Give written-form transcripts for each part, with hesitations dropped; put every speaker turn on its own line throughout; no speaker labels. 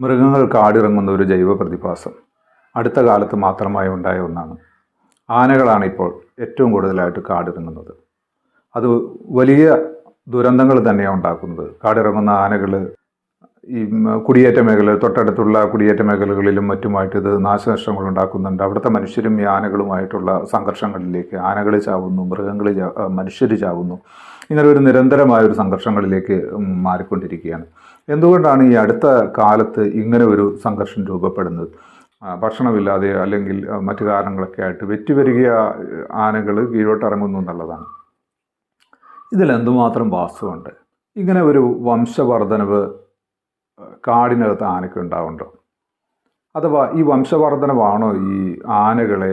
മൃഗങ്ങൾ കാടിറങ്ങുന്ന ഒരു ജൈവ പ്രതിഭാസം അടുത്ത കാലത്ത് മാത്രമായി ഉണ്ടായ ഒന്നാണ്. ആനകളാണ് ഇപ്പോൾ ഏറ്റവും കൂടുതലായിട്ട് കാടിറങ്ങുന്നത്. അത് വലിയ ദുരന്തങ്ങൾ തന്നെയാണ് ഉണ്ടാക്കുന്നത്. കാടിറങ്ങുന്ന ആനകൾ ഈ കുടിയേറ്റ മേഖല, തൊട്ടടുത്തുള്ള കുടിയേറ്റ മേഖലകളിലും മറ്റുമായിട്ട് ഇത് നാശനഷ്ടങ്ങൾ ഉണ്ടാക്കുന്നുണ്ട്. അവിടുത്തെ മനുഷ്യരും ഈ ആനകളുമായിട്ടുള്ള സംഘർഷങ്ങളിലേക്ക്, ആനകൾ ചാവുന്നു, മനുഷ്യർ ചാവുന്നു, ഇങ്ങനെ ഒരു നിരന്തരമായ ഒരു സംഘർഷങ്ങളിലേക്ക് മാറിക്കൊണ്ടിരിക്കുകയാണ്. എന്തുകൊണ്ടാണ് ഈ അടുത്ത കാലത്ത് ഇങ്ങനെ ഒരു സംഘർഷം രൂപപ്പെടുന്നത്? ഭക്ഷണമില്ലാതെ അല്ലെങ്കിൽ മറ്റു കാരണങ്ങളൊക്കെ ആയിട്ട് വെറ്റിവരികിയ ആനകൾ കീഴോട്ടിറങ്ങുന്നു എന്നുള്ളതാണ്. ഇതിലെന്തുമാത്രം വാസ്തവമുണ്ട്? ഇങ്ങനെ ഒരു വംശവർദ്ധനവ് കാടിനകത്ത് ആനയ്ക്ക് ഉണ്ടാവുന്നുണ്ടോ? അഥവാ ഈ വംശവർദ്ധനവാണോ ഈ ആനകളെ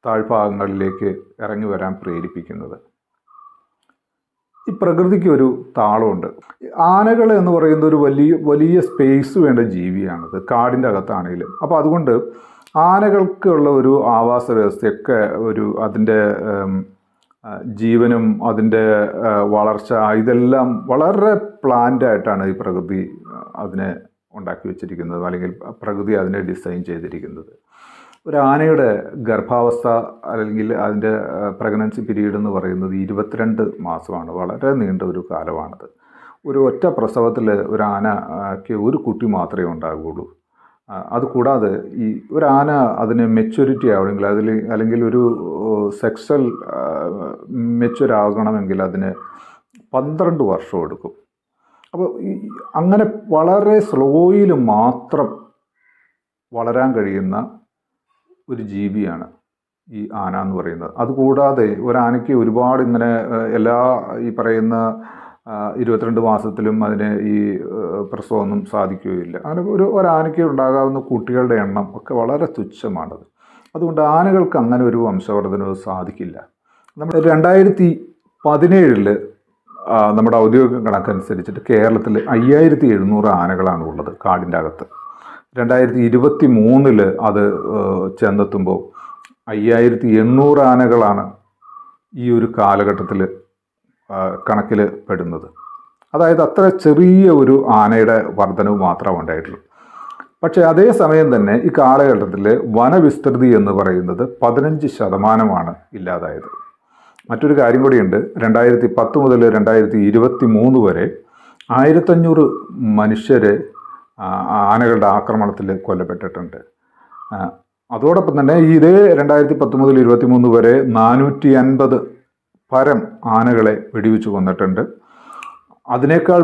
താഴ്ഭാഗങ്ങളിലേക്ക് ഇറങ്ങി വരാൻ പ്രേരിപ്പിക്കുന്നത്? ഈ പ്രകൃതിക്ക് ഒരു താളമുണ്ട്. ആനകൾ എന്ന് പറയുന്ന ഒരു വലിയ സ്പേസ് വേണ്ട ജീവിയാണത്, കാടിൻ്റെ അകത്താണെങ്കിലും. അപ്പോൾ അതുകൊണ്ട് ആനകൾക്കുള്ള ഒരു ആവാസ വ്യവസ്ഥയൊക്കെ അതിൻ്റെ ജീവനും അതിൻ്റെ വളർച്ച ഇതെല്ലാം വളരെ പ്ലാൻഡ് ആയിട്ടാണ് ഈ പ്രകൃതി അതിനെ ഉണ്ടാക്കി വെച്ചിരിക്കുന്നത്, അല്ലെങ്കിൽ പ്രകൃതി അതിനെ ഡിസൈൻ ചെയ്തിരിക്കുന്നത്. ഒരു ആനയുടെ ഗർഭാവസ്ഥ അല്ലെങ്കിൽ അതിൻ്റെ പ്രഗ്നൻസി പീരീഡ് എന്ന് പറയുന്നത് 22 മാസമാണ്. വളരെ നീണ്ട ഒരു കാലമാണത്. ഒരു ഒറ്റ പ്രസവത്തിൽ ഒരു ആനയ്ക്ക് ഒരു കുട്ടി മാത്രമേ ഉണ്ടാകുകയുള്ളൂ. അതുകൂടാതെ ഈ ഒരു ആന അതിന് മെച്യൂരിറ്റി ആവണമെങ്കിൽ അല്ലെങ്കിൽ ഒരു സെക്സ്വൽ മെച്യൂർ ആകണമെങ്കിൽ അതിന് 12 വർഷം എടുക്കും. അപ്പോൾ അങ്ങനെ വളരെ സ്ലോയിൽ മാത്രം വളരാൻ കഴിയുന്ന ഒരു ജീവിയാണ് ഈ ആന എന്ന് പറയുന്നത്. അതുകൂടാതെ ഒരാനയ്ക്ക് ഒരുപാട് ഇങ്ങനെ എല്ലാ ഈ പറയുന്ന 22 മാസത്തിലും അതിന് ഈ പ്രസവമൊന്നും സാധിക്കുകയില്ല. അങ്ങനെ ഒരാനയ്ക്ക് ഉണ്ടാകാവുന്ന കുട്ടികളുടെ എണ്ണം ഒക്കെ വളരെ തുച്ഛമാണത്. അതുകൊണ്ട് ആനകൾക്ക് അങ്ങനെ ഒരു വംശവർദ്ധനവ് സാധിക്കില്ല. നമ്മൾ 2017 നമ്മുടെ ഔദ്യോഗിക കണക്കനുസരിച്ചിട്ട് കേരളത്തിൽ 5700 ആനകളാണ് ഉള്ളത് കാടിൻ്റെ അകത്ത്. 2023 അത് ചെന്നെത്തുമ്പോൾ 5800 ആനകളാണ് ഈ ഒരു കാലഘട്ടത്തിൽ കണക്കിൽ പെടുന്നത്. അതായത് അത്ര ചെറിയ ഒരു ആനയുടെ വർധനവ് മാത്രമേ ഉണ്ടായിട്ടുള്ളൂ. പക്ഷേ അതേസമയം തന്നെ ഈ കാലഘട്ടത്തിൽ വനവിസ്തൃതി എന്ന് പറയുന്നത് 15% ഇല്ലാതായത്. മറ്റൊരു കാര്യം കൂടിയുണ്ട്. 2010 മുതൽ 2023 വരെ 1500 മനുഷ്യരെ ആനകളുടെ ആക്രമണത്തിൽ കൊല്ലപ്പെട്ടിട്ടുണ്ട്. അതോടൊപ്പം തന്നെ ഇതേ 2010 മുതൽ 2023 വരെ 450 പരം ആനകളെ വെടിവെച്ച് കൊന്നിട്ടുണ്ട്. അതിനേക്കാൾ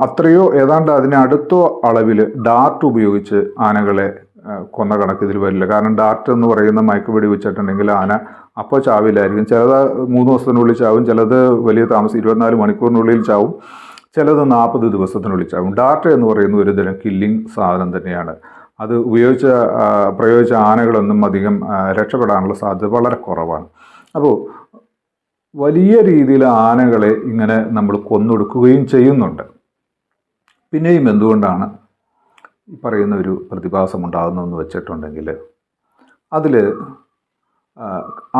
അത്രയോ ഏതാണ്ട് അതിനടുത്തോ അളവിൽ ഡാർട്ട് ഉപയോഗിച്ച് ആനകളെ കൊന്ന കണക്ക് ഇതിൽ വരില്ല. കാരണം ഡാർട്ട് എന്ന് പറയുന്ന മയക്ക് വെടിവെച്ചിട്ടുണ്ടെങ്കിൽ ആന അപ്പോൾ ചാവില്ലായിരിക്കും. ചിലത് 3 ദിവസത്തിനുള്ളിൽ ചാവും, ചിലത് വലിയ താമസം 24 മണിക്കൂറിനുള്ളിൽ ചാവും, ചിലത് 40 ദിവസത്തിനുള്ളിൽ ചാവും. ഡാർട്ട് എന്ന് പറയുന്ന ഒരു തരം കില്ലിങ് സാധനം തന്നെയാണ്. അത് പ്രയോഗിച്ച ആനകളൊന്നും അധികം രക്ഷപ്പെടാനുള്ള സാധ്യത വളരെ കുറവാണ്. അപ്പോൾ വലിയ രീതിയിൽ ആനകളെ ഇങ്ങനെ നമ്മൾ കൊന്നൊടുക്കുകയും ചെയ്യുന്നുണ്ട്. പിന്നെയും എന്തുകൊണ്ടാണ് ഈ പറയുന്ന ഒരു പ്രതിഭാസം ഉണ്ടാകുന്നതെന്ന് വെച്ചിട്ടുണ്ടെങ്കിൽ അതിൽ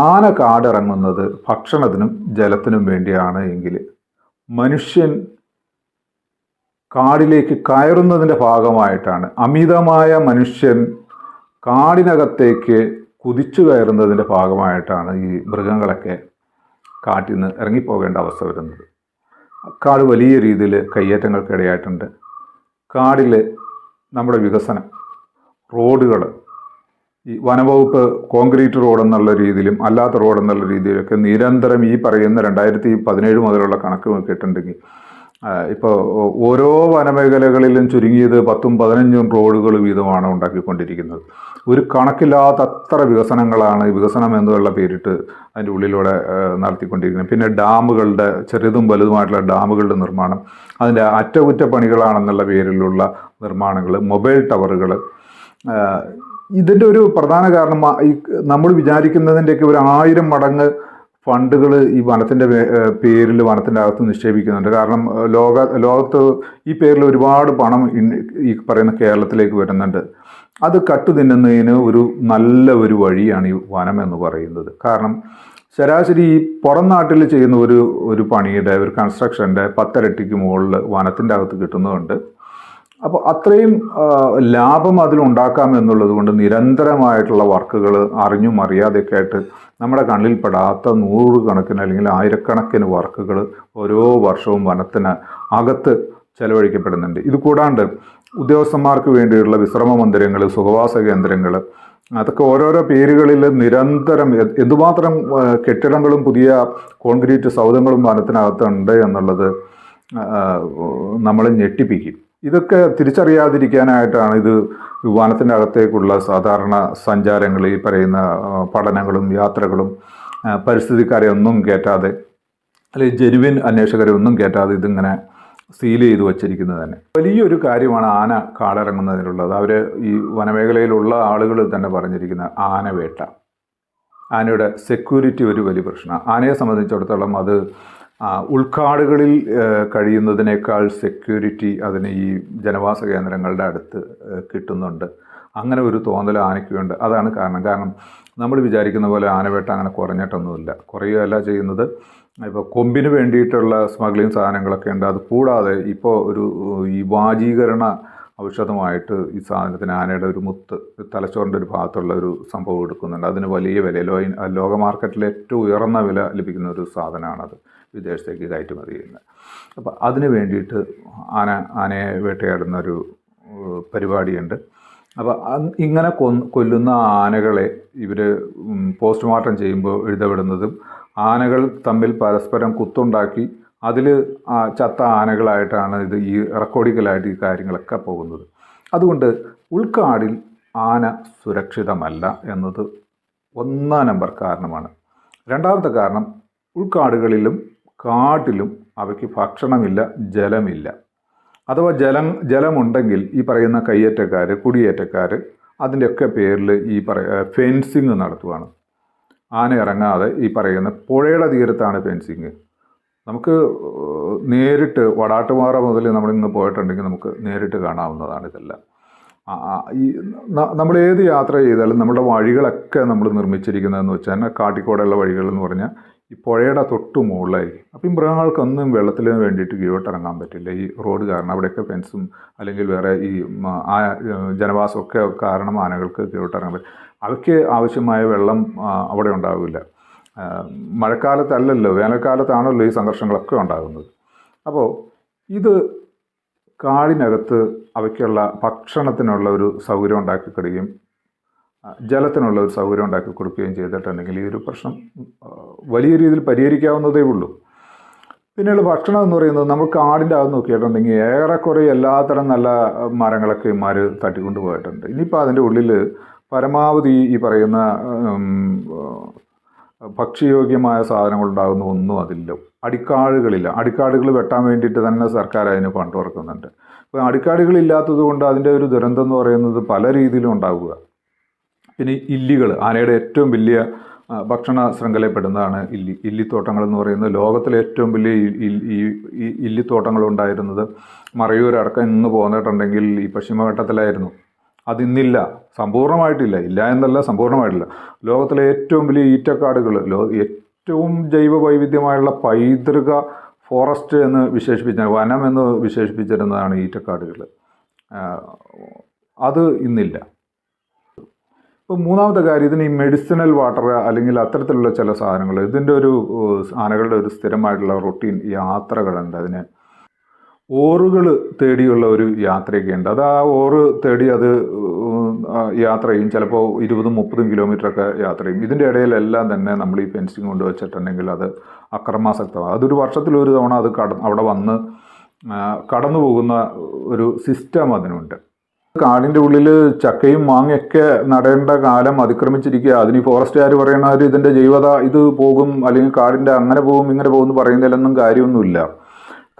ആന കാടിറങ്ങുന്നത് ഭക്ഷണത്തിനും ജലത്തിനും വേണ്ടിയാണ് എങ്കിൽ മനുഷ്യൻ കാടിലേക്ക് കയറുന്നതിൻ്റെ ഭാഗമായിട്ടാണ്, അമിതമായ മനുഷ്യൻ കാടിനകത്തേക്ക് കുതിച്ചു കയറുന്നതിൻ്റെ ഭാഗമായിട്ടാണ് ഈ മൃഗങ്ങളൊക്കെ കാട്ടിൽ നിന്ന് ഇറങ്ങിപ്പോകേണ്ട അവസ്ഥ വരുന്നത്. കാട് വലിയ രീതിയിൽ കയ്യേറ്റങ്ങൾക്കിടയായിട്ടുണ്ട്. കാടിൽ നമ്മുടെ വികസനം, റോഡുകൾ, ഈ വനവകുപ്പ് കോൺക്രീറ്റ് റോഡെന്നുള്ള രീതിയിലും അല്ലാത്ത റോഡെന്നുള്ള രീതിയിലൊക്കെ നിരന്തരം ഈ പറയുന്ന 2017 മുതലുള്ള കണക്ക് നോക്കിയിട്ടുണ്ടെങ്കിൽ ഇപ്പോൾ ഓരോ വനമേഖലകളിലും ചുരുങ്ങിയത് 10-15 റോഡുകൾ വീതമാണ് ഉണ്ടാക്കിക്കൊണ്ടിരിക്കുന്നത്. ഒരു കണക്കില്ലാത്ത അത്ര വികസനങ്ങളാണ് ഈ വികസനം എന്നുള്ള പേരിട്ട് അതിൻ്റെ ഉള്ളിലൂടെ നടത്തിക്കൊണ്ടിരിക്കുന്നത്. പിന്നെ ഡാമുകളുടെ, ചെറുതും വലുതുമായിട്ടുള്ള ഡാമുകളുടെ നിർമ്മാണം, അതിൻ്റെ അറ്റകുറ്റപ്പണികളാണെന്നുള്ള പേരിലുള്ള നിർമ്മാണങ്ങൾ, മൊബൈൽ ടവറുകൾ. ഇതിൻ്റെ ഒരു പ്രധാന കാരണം ഈ നമ്മൾ വിചാരിക്കുന്നതിൻ്റെയൊക്കെ ഒരു 1000 മടങ്ങ് ഫണ്ടുകൾ ഈ വനത്തിൻ്റെ പേരിൽ വനത്തിൻ്റെ അകത്ത് നിക്ഷേപിക്കുന്നുണ്ട്. കാരണം ലോകത്ത് ഈ പേരിൽ ഒരുപാട് പണം ഈ പറയുന്ന കേരളത്തിലേക്ക് വരുന്നുണ്ട്. അത് കട്ടുതിന്നുന്നതിന് നല്ല ഒരു വഴിയാണ് ഈ വനം എന്ന് പറയുന്നത്. കാരണം ശരാശരി ഈ പുറം നാട്ടിൽ ചെയ്യുന്ന ഒരു പണിയുടെ, ഒരു കൺസ്ട്രക്ഷൻ്റെ 10 ഇരട്ടിക്ക് മുകളിൽ വനത്തിൻ്റെ അകത്ത് കിട്ടുന്നതുകൊണ്ട് അപ്പോൾ അത്രയും ലാഭം അതിലുണ്ടാക്കാം എന്നുള്ളത് കൊണ്ട് നിരന്തരമായിട്ടുള്ള വർക്കുകൾ അറിഞ്ഞും അറിയാതെയൊക്കെ ആയിട്ട് നമ്മുടെ കണ്ണിൽപ്പെടാത്ത നൂറുകണക്കിന് അല്ലെങ്കിൽ ആയിരക്കണക്കിന് വർക്കുകൾ ഓരോ വർഷവും വനത്തിന് അകത്ത് ചെലവഴിക്കപ്പെടുന്നുണ്ട്. ഇത് കൂടാണ്ട് ഉദ്യോഗസ്ഥന്മാർക്ക് വേണ്ടിയുള്ള വിശ്രമ മന്ദിരങ്ങൾ, സുഖവാസ കേന്ദ്രങ്ങൾ, അതൊക്കെ ഓരോരോ പേരുകളിൽ നിരന്തരം എന്തുമാത്രം കെട്ടിടങ്ങളും പുതിയ കോൺക്രീറ്റ് സൗധങ്ങളും വനത്തിനകത്തുണ്ട് എന്നുള്ളത് നമ്മളെ ഞെട്ടിപ്പിക്കും. ഇതൊക്കെ തിരിച്ചറിയാതിരിക്കാനായിട്ടാണ് ഇത് വനത്തിൻ്റെ അകത്തേക്കുള്ള സാധാരണ സഞ്ചാരങ്ങൾ, ഈ പറയുന്ന പഠനങ്ങളും യാത്രകളും പരിസ്ഥിതിക്കാരെ ഒന്നും കയറ്റാതെ അല്ലെങ്കിൽ ജെനുവിൻ അന്വേഷകരെ ഒന്നും കയറ്റാതെ ഇതിങ്ങനെ സീൽ ചെയ്ത് വച്ചിരിക്കുന്നത് തന്നെ വലിയൊരു കാര്യമാണ്. ആന കാടിറങ്ങുന്നതിനുള്ളത് അവർ ഈ വനമേഖലയിലുള്ള ആളുകൾ തന്നെ പറഞ്ഞിരിക്കുന്ന ആനവേട്ട, ആനയുടെ സെക്യൂരിറ്റി ഒരു വലിയ പ്രശ്നമാണ്. ആനയെ സംബന്ധിച്ചിടത്തോളം അത് ഉൾക്കാടുകളിൽ കഴിയുന്നതിനേക്കാൾ സെക്യൂരിറ്റി അതിന് ഈ ജനവാസ കേന്ദ്രങ്ങളുടെ അടുത്ത് കിട്ടുന്നുണ്ട്. അങ്ങനെ ഒരു തോന്നൽ ആനയ്ക്കുണ്ട്. അതാണ് കാരണം നമ്മൾ വിചാരിക്കുന്ന പോലെ ആനവേട്ട അങ്ങനെ കുറഞ്ഞിട്ടൊന്നുമില്ല, കുറയുകയല്ല ചെയ്യുന്നത്. ഇപ്പോൾ കൊമ്പിന് വേണ്ടിയിട്ടുള്ള സ്മഗ്ലിംഗ് സാധനങ്ങളൊക്കെ ഉണ്ട്. അത് കൂടാതെ ഇപ്പോൾ ഈ വാജീകരണ ഔഷധമായിട്ട് ഈ സാധനത്തിന് ആനയുടെ ഒരു മുത്ത് തലച്ചോറിൻ്റെ ഒരു ഭാഗത്തുള്ള ഒരു സംഭവം എടുക്കുന്നുണ്ട്. അതിന് വലിയ വില, ലോക മാർക്കറ്റിൽ ഏറ്റവും ഉയർന്ന വില ലഭിക്കുന്ന ഒരു സാധനമാണത്, വിദേശത്തേക്ക് കയറ്റുമതി ചെയ്യുന്നത്. അപ്പോൾ അതിന് വേണ്ടിയിട്ട് ആനയെ വേട്ടയാടുന്ന ഒരു പരിപാടിയുണ്ട്. അപ്പോൾ ഇങ്ങനെ കൊല്ലുന്ന ആനകളെ ഇവർ പോസ്റ്റ്മോർട്ടം ചെയ്യുമ്പോൾ എഴുതപ്പെടുന്നതും ആനകൾ തമ്മിൽ പരസ്പരം കുത്തുണ്ടാക്കി അതിൽ ചത്ത ആനകളായിട്ടാണ് ഇത് ഈ റെക്കോർഡിക്കലായിട്ട് ഈ കാര്യങ്ങളൊക്കെ പോകുന്നത്. അതുകൊണ്ട് ഉൾക്കാടിൽ ആന സുരക്ഷിതമല്ല എന്നത് ഒന്നാം നമ്പർ കാരണമാണ്. രണ്ടാമത്തെ കാരണം, ഉൾക്കാടുകളിലും കാട്ടിലും അവയ്ക്ക് ഭക്ഷണമില്ല, ജലമില്ല. അഥവാ ജലമുണ്ടെങ്കിൽ ഈ പറയുന്ന കയ്യേറ്റക്കാർ, കുടിയേറ്റക്കാർ അതിൻ്റെയൊക്കെ പേരിൽ ഈ ഫെൻസിങ് നടത്തുവാണ്. ആന ഇറങ്ങാതെ ഈ പറയുന്ന പുഴയുടെ തീരത്താണ് ഫെൻസിങ്. നമുക്ക് നേരിട്ട് വടാട്ടുപാറ മുതൽ നമ്മളിങ്ങ് പോയിട്ടുണ്ടെങ്കിൽ നമുക്ക് നേരിട്ട് കാണാവുന്നതാണ് ഇതെല്ലാം. ഈ നമ്മൾ ഏത് യാത്ര ചെയ്താലും നമ്മുടെ വഴികളൊക്കെ നമ്മൾ നിർമ്മിച്ചിരിക്കുന്നതെന്ന് വെച്ചാൽ കാട്ടിക്കൂടെയുള്ള വഴികൾ എന്ന് പറഞ്ഞാൽ ഈ പുഴയുടെ തൊട്ട് മുകളിലായിരിക്കും. അപ്പം ഈ മൃഗങ്ങൾക്കൊന്നും വെള്ളത്തിൽ വേണ്ടിയിട്ട് കീഴോട്ടിറങ്ങാൻ പറ്റില്ല ഈ റോഡ് കാരണം. അവിടെയൊക്കെ ഫെൻസും അല്ലെങ്കിൽ വേറെ ഈ ജനവാസമൊക്കെ കാരണം ആനകൾക്ക് കീഴോട്ടിറങ്ങാൻ പറ്റും. അവയ്ക്ക് ആവശ്യമായ വെള്ളം അവിടെ ഉണ്ടാവില്ല. മഴക്കാലത്തല്ലല്ലോ, വേനൽക്കാലത്താണല്ലോ ഈ സംഘർഷങ്ങളൊക്കെ ഉണ്ടാകുന്നത്. അപ്പോൾ ഇത് കാടിനകത്ത് അവയ്ക്കുള്ള ഭക്ഷണത്തിനുള്ള ഒരു സൗകര്യം ഉണ്ടാക്കി കൊടുക്കുകയും ജലത്തിനുള്ള ഒരു സൗകര്യം ഉണ്ടാക്കി കൊടുക്കുകയും ചെയ്തിട്ടുണ്ടെങ്കിൽ ഈ ഒരു പ്രശ്നം വലിയ രീതിയിൽ പരിഹരിക്കാവുന്നതേ ഉള്ളൂ. പിന്നെയുള്ള ഭക്ഷണം എന്ന് പറയുന്നത് നമ്മൾ കാടിൻ്റെ അകത്ത് നോക്കിയിട്ടുണ്ടെങ്കിൽ ഏറെക്കുറെ എല്ലാത്തരം നല്ല മരങ്ങളൊക്കെ ഇമാർ തട്ടിക്കൊണ്ട് പോയിട്ടുണ്ട്. ഇനിയിപ്പോൾ അതിൻ്റെ ഉള്ളിൽ പരമാവധി ഈ പറയുന്ന ഭക്ഷ്യയോഗ്യമായ സാധനങ്ങൾ ഉണ്ടാകുന്ന ഒന്നും അതില്ല. അടിക്കാടുകളില്ല. അടിക്കാടുകൾ വെട്ടാൻ വേണ്ടിയിട്ട് തന്നെ സർക്കാർ അതിന് ഫണ്ട് ഇറക്കുന്നുണ്ട്. അപ്പോൾ അടിക്കാടുകളില്ലാത്തത് കൊണ്ട് അതിൻ്റെ ഒരു ദുരന്തം എന്ന് പറയുന്നത് പല രീതിയിലും ഉണ്ടാവുക. പിന്നെ ഇല്ലികൾ, ആനയുടെ ഏറ്റവും വലിയ ഭക്ഷണ ശൃംഖലയിൽപ്പെടുന്നതാണ് ഇല്ലിത്തോട്ടങ്ങൾ എന്ന് പറയുന്നത്. ലോകത്തിലെ ഏറ്റവും വലിയ ഇല്ലിത്തോട്ടങ്ങൾ ഉണ്ടായിരുന്നത് മറയൂരടക്കം ഇന്ന് പോന്നിട്ടുണ്ടെങ്കിൽ ഈ പശ്ചിമഘട്ടത്തിലായിരുന്നു. അതിന്നില്ല, സമ്പൂർണ്ണമായിട്ടില്ല. ഇല്ല എന്നല്ല, സമ്പൂർണ്ണമായിട്ടില്ല. ലോകത്തിലെ ഏറ്റവും വലിയ ഈറ്റക്കാടുകൾ, ഏറ്റവും ജൈവ വൈവിധ്യമായുള്ള പൈതൃക ഫോറസ്റ്റ് എന്ന് വനം എന്ന് വിശേഷിപ്പിച്ചിരുന്നതാണ് ഈറ്റക്കാടുകൾ. അത് ഇന്നില്ല. ഇപ്പോൾ മൂന്നാമത്തെ കാര്യം, ഇതിന് ഈ മെഡിസിനൽ വാട്ടർ അല്ലെങ്കിൽ അത്തരത്തിലുള്ള ചില സാധനങ്ങൾ, ഇതിൻ്റെ ഒരു ആനകളുടെ ഒരു സ്ഥിരമായിട്ടുള്ള റൊട്ടീൻ യാത്രകളുണ്ട്. അതിന് ഓറുകൾ തേടിയുള്ള ഒരു യാത്രയൊക്കെ ഉണ്ട്. അത് ആ ഓറ് തേടി അത് യാത്ര ചെയ്യും. ചിലപ്പോൾ 20-30 കിലോമീറ്ററൊക്കെ യാത്ര ചെയ്യും. ഇതിൻ്റെ ഇടയിലെല്ലാം തന്നെ നമ്മൾ ഈ ഫെൻസിങ് കൊണ്ട് വെച്ചിട്ടുണ്ടെങ്കിൽ അത് അക്രമാസക്തമാണ്. അതൊരു വർഷത്തിലൊരു തവണ അത് അവിടെ വന്ന് കടന്നു പോകുന്ന ഒരു സിസ്റ്റം അതിനുണ്ട്. കാടിൻ്റെ ഉള്ളിൽ ചക്കയും മാങ്ങയൊക്കെ നടേണ്ട കാലം അതിക്രമിച്ചിരിക്കുക. അതിന് ഈ ഫോറസ്റ്റുകാർ പറയുന്നവർ ഇതിൻ്റെ ജൈവത ഇത് പോകും, അല്ലെങ്കിൽ കാടിൻ്റെ അങ്ങനെ പോകും ഇങ്ങനെ പോകും എന്ന് പറയുന്നതിലൊന്നും കാര്യമൊന്നുമില്ല.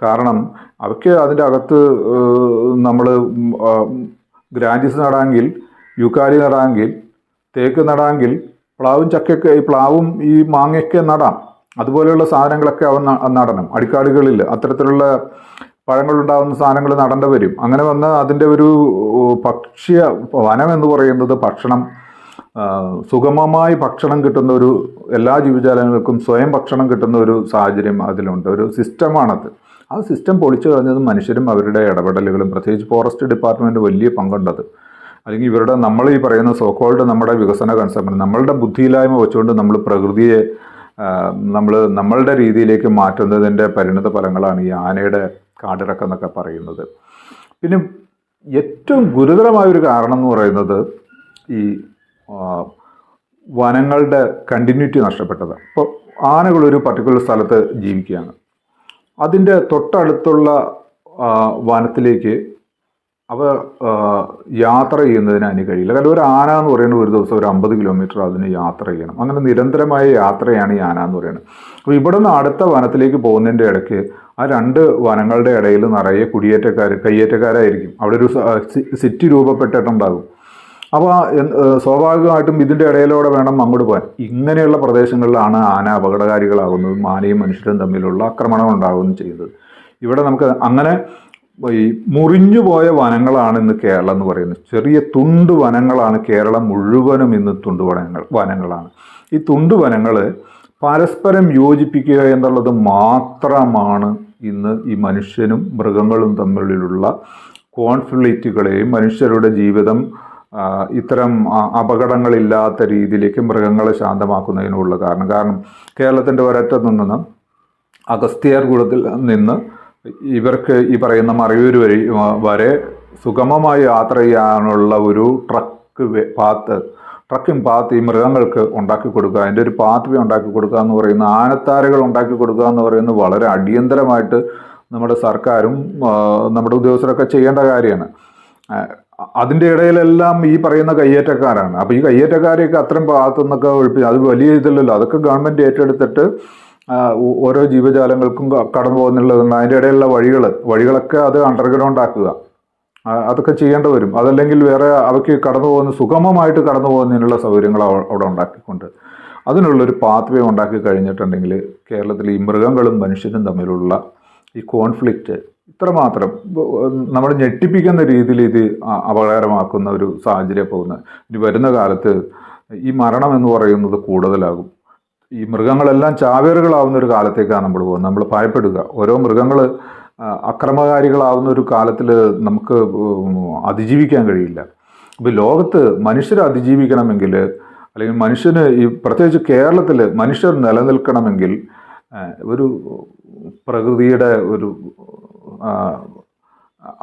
കാരണം അവയ്ക്ക് അതിൻ്റെ അകത്ത് നമ്മൾ ഗ്രാൻഡിസ് നടാമെങ്കിൽ, യൂക്കാലി നടാമെങ്കിൽ, തേക്ക് നടാമെങ്കിൽ, പ്ലാവും ചക്കയൊക്കെ പ്ലാവും ഈ മാങ്ങയൊക്കെ നടാം. അതുപോലെയുള്ള സാധനങ്ങളൊക്കെ അവൻ നടണം. അടിക്കാടുകളിൽ അത്തരത്തിലുള്ള പഴങ്ങളുണ്ടാകുന്ന സാധനങ്ങൾ നടേണ്ടി വരും. അങ്ങനെ വന്ന് അതിൻ്റെ ഒരു വനം എന്ന് പറയുന്നത് ഭക്ഷണം, സുഗമമായി ഭക്ഷണം കിട്ടുന്ന ഒരു, എല്ലാ ജീവജാലങ്ങൾക്കും സ്വയം ഭക്ഷണം കിട്ടുന്ന ഒരു സാഹചര്യം അതിലുണ്ട്. ഒരു സിസ്റ്റമാണത്. ആ സിസ്റ്റം പൊളിച്ചു കളഞ്ഞത് മനുഷ്യരും അവരുടെ ഇടപെടലുകളും, പ്രത്യേകിച്ച് ഫോറസ്റ്റ് ഡിപ്പാർട്ട്മെൻറ്റ് വലിയ പങ്കുണ്ടത്. അല്ലെങ്കിൽ ഇവരുടെ നമ്മൾ ഈ പറയുന്ന സോക്കോൾഡ് നമ്മുടെ വികസന കൺസെപ്റ്റ്, നമ്മളുടെ ബുദ്ധിയില്ലായ്മ വെച്ചുകൊണ്ട് നമ്മൾ പ്രകൃതിയെ നമ്മളുടെ രീതിയിലേക്ക് മാറ്റുന്നതിൻ്റെ പരിണിത ഫലങ്ങളാണ് ഈ ആനയുടെ കാടിറക്കം എന്നൊക്കെ പറയുന്നത്. പിന്നെ ഏറ്റവും ഗുരുതരമായൊരു കാരണം എന്ന് പറയുന്നത് ഈ വനങ്ങളുടെ കണ്ടിന്യൂറ്റി നഷ്ടപ്പെട്ടത്. ഇപ്പോൾ ആനകളൊരു പർട്ടിക്കുലർ സ്ഥലത്ത് ജീവിക്കുകയാണ്, അതിൻ്റെ തൊട്ടടുത്തുള്ള വനത്തിലേക്ക് അവ യാത്ര ചെയ്യുന്നതിന് അതിന് കഴിയില്ല. കാരണം ഒരു ആന എന്ന് പറയുന്നത് ഒരു ദിവസം ഒരു 50 കിലോമീറ്റർ അതിന് യാത്ര ചെയ്യണം. അങ്ങനെ നിരന്തരമായ യാത്രയാണ് ഈ ആന എന്ന് പറയുന്നത്. അപ്പോൾ ഇവിടെ നിന്ന് അടുത്ത വനത്തിലേക്ക് പോകുന്നതിൻ്റെ ഇടയ്ക്ക് ആ 2 വനങ്ങളുടെ ഇടയിൽ നിറയെ കയ്യേറ്റക്കാരായിരിക്കും. അവിടെ ഒരു സിറ്റി രൂപപ്പെട്ടിട്ടുണ്ടാകും. അപ്പോൾ സ്വാഭാവികമായിട്ടും ഇതിൻ്റെ ഇടയിലൂടെ വേണം അങ്ങോട്ട് പോകാൻ. ഇങ്ങനെയുള്ള പ്രദേശങ്ങളിലാണ് ആന അപകടകാരികളാകുന്നതും ആനയും മനുഷ്യരും തമ്മിലുള്ള ആക്രമണം ഉണ്ടാകുകയും ചെയ്യുന്നത്. ഇവിടെ നമുക്ക് അങ്ങനെ ഈ മുറിഞ്ഞു പോയ വനങ്ങളാണ് ഇന്ന് കേരളം എന്ന് പറയുന്നത്. ചെറിയ തുണ്ട് വനങ്ങളാണ് കേരളം മുഴുവനും ഇന്ന് വനങ്ങളാണ്. ഈ തുണ്ട് വനങ്ങൾ പരസ്പരം യോജിപ്പിക്കുക എന്നുള്ളത് മാത്രമാണ് ഇന്ന് ഈ മനുഷ്യനും മൃഗങ്ങളും തമ്മിലുള്ള കോൺഫ്ലിക്റ്റുകളെയും മനുഷ്യരുടെ ജീവിതം ഇത്തരം അപകടങ്ങളില്ലാത്ത രീതിയിലേക്ക് മൃഗങ്ങളെ ശാന്തമാക്കുന്നതിനുള്ള കാരണം കേരളത്തിൻ്റെ ഒരറ്റത്ത് നിന്ന് അഗസ്ത്യാർകൂടത്തിൽ നിന്ന് ഇവർക്ക് ഈ പറയുന്ന മറയൂർ വരെ സുഗമമായി യാത്ര ചെയ്യാനുള്ള ഒരു ട്രക്കിംഗ് പാത്ത് ഈ മൃഗങ്ങൾക്ക് ഉണ്ടാക്കി കൊടുക്കുക, അതിൻ്റെ ഒരു പാത്ത് വേ ഉണ്ടാക്കി കൊടുക്കുക എന്ന് പറയുന്ന, ആനത്താരകൾ ഉണ്ടാക്കി കൊടുക്കുക എന്ന് പറയുന്നത് വളരെ അടിയന്തരമായിട്ട് നമ്മുടെ സർക്കാരും നമ്മുടെ ഉദ്യോഗസ്ഥരൊക്കെ ചെയ്യേണ്ട കാര്യമാണ്. അതിൻ്റെ ഇടയിലെല്ലാം ഈ പറയുന്ന കയ്യേറ്റക്കാരാണ്. അപ്പോൾ ഈ കയ്യേറ്റക്കാരെയൊക്കെ അത്തരം ഭാഗത്തുനിന്നൊക്കെ ഒഴിപ്പിച്ച് അത് വലിയ ഇതില്ലല്ലോ, അതൊക്കെ ഗവൺമെൻറ് ഏറ്റെടുത്തിട്ട് ഓരോ ജീവജാലങ്ങൾക്കും കടന്നു പോകുന്നുള്ളതുണ്ട്. അതിൻ്റെ ഇടയിലുള്ള വഴികളൊക്കെ അത് അണ്ടർഗ്രൗണ്ട് ആക്കുക, അതൊക്കെ ചെയ്യേണ്ടി വരും. അതല്ലെങ്കിൽ വേറെ അവയ്ക്ക് സുഗമമായിട്ട് കടന്നു പോകുന്നതിനുള്ള സൗകര്യങ്ങൾ അവിടെ ഉണ്ടാക്കിക്കൊണ്ട് അതിനുള്ളൊരു പാത്ത് വേ ഉണ്ടാക്കി കഴിഞ്ഞിട്ടുണ്ടെങ്കിൽ കേരളത്തിൽ ഈ മൃഗങ്ങളും മനുഷ്യരും തമ്മിലുള്ള ഈ കോൺഫ്ലിക്റ്റ് ഇത്രമാത്രം നമ്മൾ ഞെട്ടിപ്പിക്കുന്ന രീതിയിൽ ഇത് അപകടകരമാക്കുന്ന ഒരു സാഹചര്യം പോകുന്നത്. ഇനി വരുന്ന കാലത്ത് ഈ മരണം എന്ന് പറയുന്നത് കൂടുതലാകും. ഈ മൃഗങ്ങളെല്ലാം ചാവേറുകളാവുന്ന ഒരു കാലത്തേക്കാണ് നമ്മൾ പോകുന്നത്. നമ്മൾ ഭയപ്പെടുക. ഓരോ മൃഗങ്ങൾ അക്രമകാരികളാവുന്ന ഒരു കാലത്തിൽ നമുക്ക് അതിജീവിക്കാൻ കഴിയില്ല. ഇപ്പോൾ ലോകത്ത് മനുഷ്യരെ അതിജീവിക്കണമെങ്കിൽ, അല്ലെങ്കിൽ മനുഷ്യന് ഈ പ്രത്യേകിച്ച് കേരളത്തിൽ മനുഷ്യർ നിലനിൽക്കണമെങ്കിൽ ഒരു പ്രകൃതിയുടെ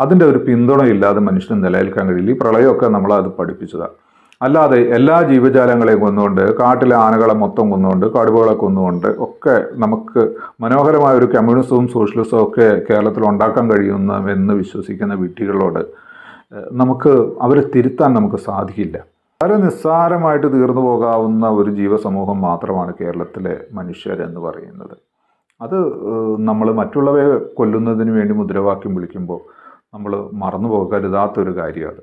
അതിൻ്റെ ഒരു പിന്തുണയില്ലാതെ മനുഷ്യന് നിലനിൽക്കാൻ കഴിയില്ല. ഈ പ്രളയമൊക്കെ നമ്മളത് പഠിപ്പിച്ചതാണ്. അല്ലാതെ എല്ലാ ജീവജാലങ്ങളെയും കൊന്നുകൊണ്ട്, കാട്ടിലെ ആനകളെ മൊത്തം കൊന്നുകൊണ്ട്, കടുവകളെ കൊന്നുകൊണ്ട് ഒക്കെ നമുക്ക് മനോഹരമായ ഒരു കമ്മ്യൂണിസവും സോഷ്യലിസവും ഒക്കെ കേരളത്തിൽ ഉണ്ടാക്കാൻ കഴിയുമെന്ന് വിശ്വസിക്കുന്ന വിഡ്ഢികളോട് നമുക്ക് അവരെ തിരുത്താൻ നമുക്ക് സാധിക്കില്ല. വളരെ നിസ്സാരമായിട്ട് തീർന്നു പോകാവുന്ന ഒരു ജീവസമൂഹം മാത്രമാണ് കേരളത്തിലെ മനുഷ്യരെന്ന് പറയുന്നത്. അത് നമ്മൾ മറ്റുള്ളവയെ കൊല്ലുന്നതിന് വേണ്ടി മുദ്രാവാക്യം വിളിക്കുമ്പോൾ നമ്മൾ മറന്നു പോകരുതാത്തൊരു കാര്യമാണ്.